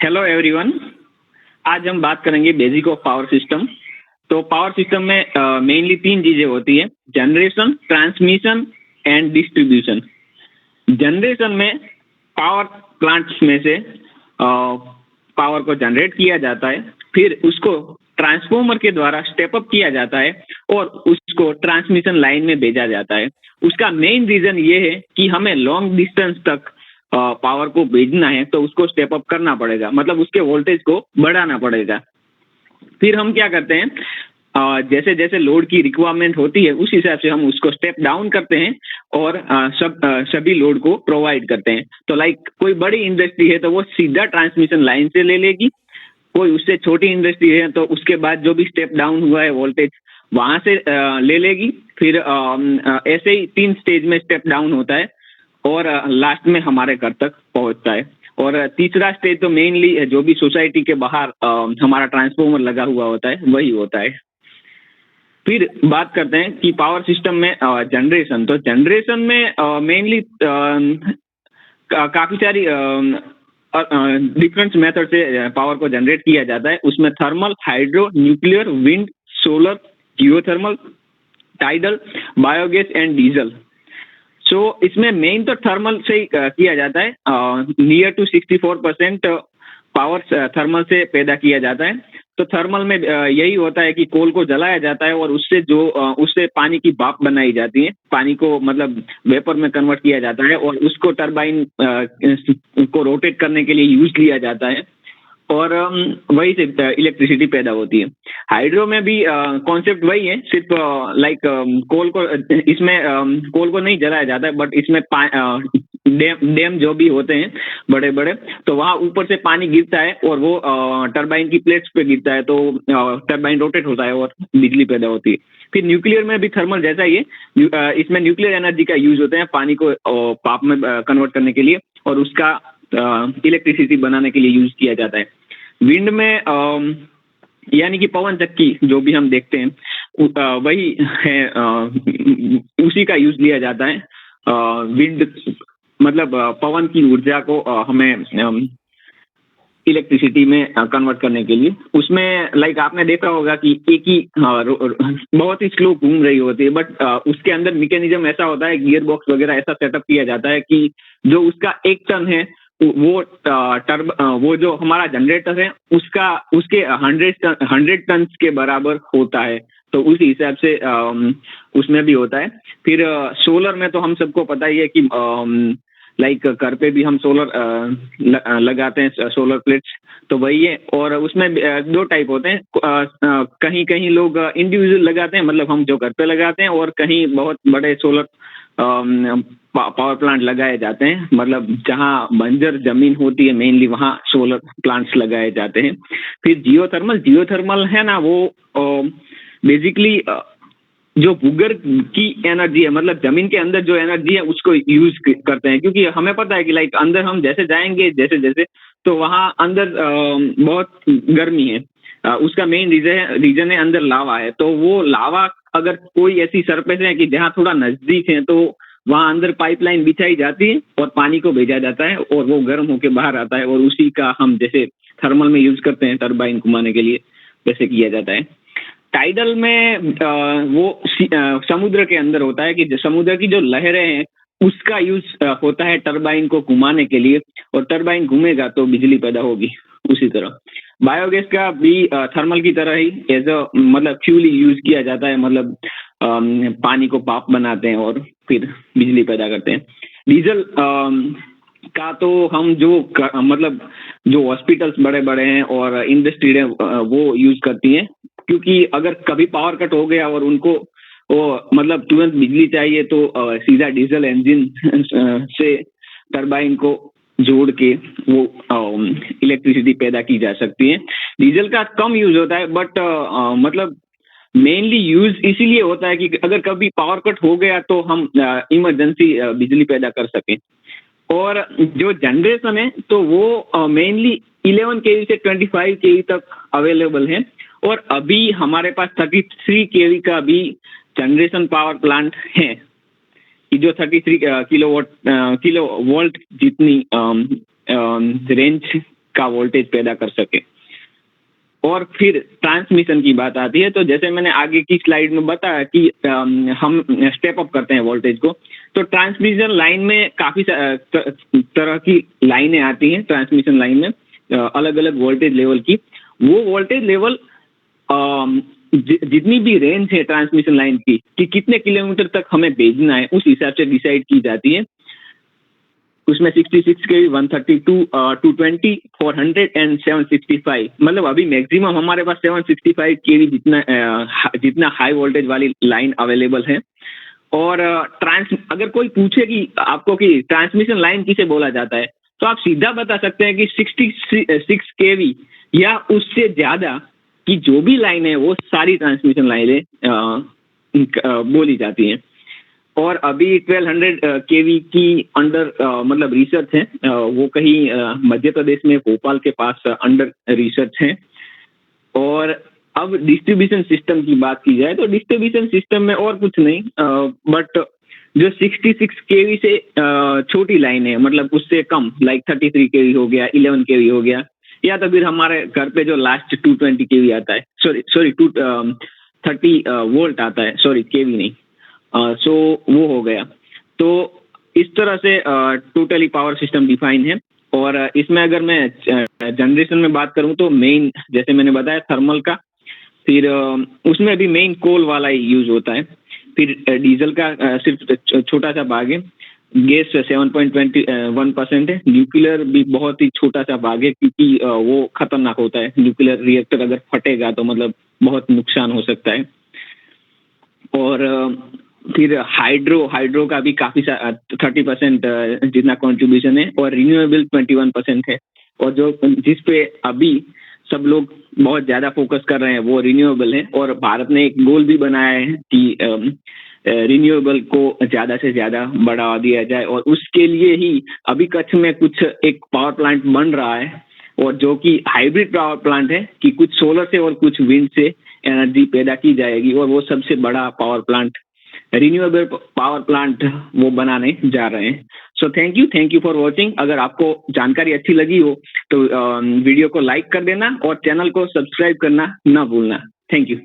Hello everyone. आज हम बात करेंगे बेसिक ऑफ पावर सिस्टम। तो पावर सिस्टम में मेनली तीन चीजें होती है: generation, transmission and distribution. Generation में पावर प्लांट्स में से पावर को जनरेट किया जाता है, फिर उसको ट्रांसफॉर्मर के द्वारा स्टेप अप किया जाता है और उसको ट्रांसमिशन लाइन में भेजा जाता है। उसका मेन रीजन ये है कि हमें लॉन्ग डिस्टेंस तक पावर को भेजना है तो उसको स्टेप अप करना पड़ेगा, मतलब उसके वोल्टेज को बढ़ाना पड़ेगा। फिर हम क्या करते हैं, जैसे जैसे लोड की रिक्वायरमेंट होती है उस हिसाब से हम उसको स्टेप डाउन करते हैं और सभी लोड को प्रोवाइड करते हैं। तो लाइक कोई बड़ी इंडस्ट्री है तो वो सीधा ट्रांसमिशन लाइन से ले लेगी, कोई उससे छोटी इंडस्ट्री है तो उसके बाद जो भी स्टेप डाउन हुआ है वोल्टेज वहां से ले लेगी। फिर ऐसे ही तीन स्टेज में स्टेप डाउन होता है और लास्ट में हमारे घर तक पहुंचता है। और तीसरा स्टेज तो मेनली जो भी सोसाइटी के बाहर हमारा ट्रांसफॉर्मर लगा हुआ होता है वही होता है। फिर बात करते हैं कि पावर सिस्टम में जनरेशन। तो जनरेशन में मेनली काफी सारी डिफरेंट मेथड से पावर को जनरेट किया जाता है। उसमें thermal, hydro, nuclear, wind, solar, geothermal, tidal, biogas and diesel. So इसमें मेन तो थर्मल से ही किया जाता है। नियर टू 64% पावर थर्मल से पैदा किया जाता है। तो थर्मल में यही होता है कि कोल को जलाया जाता है और उससे पानी की भाप बनाई जाती है। पानी को मतलब वेपर में कन्वर्ट किया जाता है और उसको टरबाइन को रोटेट करने के लिए यूज किया जाता है और वही से इलेक्ट्रिसिटी पैदा होती है। हाइड्रो में भी कॉन्सेप्ट वही है, सिर्फ लाइक कोल को इसमें कोल को नहीं जलाया जाता है, बट इसमें डैम जो भी होते हैं बड़े बड़े, तो वहाँ ऊपर से पानी गिरता है और वो टरबाइन की प्लेट्स पे गिरता है, तो टरबाइन रोटेट होता है और बिजली पैदा होती है। फिर न्यूक्लियर में भी थर्मल जैसा ही है। इसमें न्यूक्लियर एनर्जी का यूज होता है पानी को भाप में कन्वर्ट करने के लिए और उसका इलेक्ट्रिसिटी बनाने के लिए यूज किया जाता है। विंड में यानी कि पवन चक्की जो भी हम देखते हैं वही है, उसी का यूज लिया जाता है। विंड मतलब पवन की ऊर्जा को हमें इलेक्ट्रिसिटी में कन्वर्ट करने के लिए। उसमें लाइक आपने देखा होगा कि एक ही बहुत ही स्लो घूम रही होती है, बट उसके अंदर मैकेनिज्म ऐसा होता है, गियर बॉक्स वगैरह ऐसा सेटअप किया जाता है कि जो उसका एक टन है वो जो हमारा जनरेटर है उसके 100 टन के बराबर होता है। तो उस हिसाब से उसमें भी होता है। फिर सोलर में तो हम सबको पता ही है कि लाइक घर पे भी हम सोलर लगाते हैं, सोलर प्लेट्स, तो वही है। और उसमें दो टाइप होते हैं, कहीं कहीं लोग इंडिविजुअल लगाते हैं, मतलब हम जो घर पे लगाते हैं, और कहीं बहुत बड़े सोलर पावर प्लांट लगाए जाते हैं, मतलब जहाँ बंजर जमीन होती है मेनली वहाँ सोलर प्लांट्स लगाए जाते हैं। फिर जियोथर्मल है ना, वो बेसिकली जो भूगर्भ की एनर्जी है, मतलब जमीन के अंदर जो एनर्जी है उसको यूज करते हैं, क्योंकि हमें पता है कि लाइक अंदर हम जैसे जाएंगे जैसे जैसे तो वहाँ अंदर बहुत गर्मी है। उसका मेन रीजन है अंदर लावा है, तो वो लावा अगर कोई ऐसी सरफेस है कि जहाँ थोड़ा नजदीक है तो वहाँ अंदर पाइपलाइन बिछाई जाती है और पानी को भेजा जाता है और वो गर्म होकर बाहर आता है और उसी का हम जैसे थर्मल में यूज करते हैं टरबाइन घुमाने के लिए, वैसे किया जाता है। टाइडल में वो समुद्र के अंदर होता है कि समुद्र की जो लहरें हैं उसका यूज होता है टरबाइन को घुमाने के लिए, और टरबाइन घूमेगा तो बिजली पैदा होगी। उसी तरह बायोगैस का भी थर्मल की तरह ही एज अ मतलब फ्यूल यूज किया जाता है, मतलब पानी को भाप बनाते हैं और फिर बिजली पैदा करते हैं। डीजल का तो हम जो मतलब जो हॉस्पिटल्स बड़े बड़े हैं और इंडस्ट्री है वो यूज करती हैं, क्योंकि अगर कभी पावर कट हो गया और उनको वो मतलब तुरंत बिजली चाहिए तो सीधा डीजल इंजन से टरबाइन को जोड़ के वो इलेक्ट्रिसिटी पैदा की जा सकती है। डीजल का कम यूज होता है, बट मतलब मेनली यूज इसीलिए होता है कि अगर कभी पावर कट हो गया तो हम इमरजेंसी बिजली पैदा कर सकें। और जो जनरेशन है तो वो मेनली 11 केवी से 25 केवी तक अवेलेबल है, और अभी हमारे पास 33 केवी का भी जनरेशन पावर प्लांट है कि जो 33 किलो वोल्ट जितनी रेंज का वोल्टेज पैदा कर सके। और फिर ट्रांसमिशन की बात आती है, तो जैसे मैंने आगे की स्लाइड में बताया कि हम स्टेप अप करते हैं वोल्टेज को, तो ट्रांसमिशन लाइन में काफ़ी तरह की लाइनें आती हैं। ट्रांसमिशन लाइन में अलग अलग वोल्टेज लेवल की, वो वोल्टेज लेवल जितनी भी रेंज है ट्रांसमिशन लाइन की कि कितने किलोमीटर तक हमें भेजना है, उस हिसाब से डिसाइड की जाती है। उसमें 66 के 132 220 400 एंड 765, मतलब अभी मैक्सिमम हमारे पास 765 केवी जितना हाई वोल्टेज वाली लाइन अवेलेबल है। और अगर कोई पूछे कि आपको कि ट्रांसमिशन लाइन किसे बोला जाता है, तो आप सीधा बता सकते हैं कि 66 केवी या उससे ज़्यादा की जो भी लाइन है वो सारी ट्रांसमिशन लाइनें बोली जाती हैं। और अभी 1200 केवी की अंडर मतलब रिसर्च है, वो कहीं मध्य प्रदेश में भोपाल के पास अंडर रिसर्च है। और अब डिस्ट्रीब्यूशन सिस्टम की बात की जाए तो डिस्ट्रीब्यूशन सिस्टम में और कुछ नहीं, बट जो 66 केवी से छोटी लाइन है, मतलब उससे कम, लाइक 33 केवी हो गया, 11 केवी हो गया, या तो फिर हमारे घर पे जो लास्ट 220 केवी आता है, सॉरी 230 वोल्ट आता है, सॉरी केवी नहीं, सो वो हो गया। तो इस तरह से टोटली पावर सिस्टम डिफाइन है। और इसमें अगर मैं जनरेशन में बात करूं तो मेन, जैसे मैंने बताया, थर्मल का, फिर उसमें भी मेन कोल वाला ही यूज होता है। फिर डीजल का सिर्फ छोटा सा भाग है। गैस 7.21% है। न्यूक्लियर भी बहुत ही छोटा सा भाग है, क्योंकि वो खतरनाक होता है। न्यूक्लियर रिएक्टर अगर फटेगा तो मतलब बहुत नुकसान हो सकता है। और फिर हाइड्रो का भी काफ़ी 30% जितना कंट्रीब्यूशन है, और रिन्यूएबल 21% है। और जो जिस पे अभी सब लोग बहुत ज़्यादा फोकस कर रहे हैं वो रिन्यूएबल है। और भारत ने एक गोल भी बनाया है कि रिन्यूएबल को ज़्यादा से ज़्यादा बढ़ावा दिया जाए, और उसके लिए ही अभी कच्छ में कुछ एक पावर प्लांट बन रहा है, और जो कि हाइब्रिड पावर प्लांट है कि कुछ सोलर से और कुछ विंड से एनर्जी पैदा की जाएगी, और वो सबसे बड़ा power plant, renewable power plant वो बनाने जा रहे हैं। So thank you for watching. अगर आपको जानकारी अच्छी लगी हो तो वीडियो को लाइक कर देना और चैनल को सब्सक्राइब करना ना भूलना। Thank you.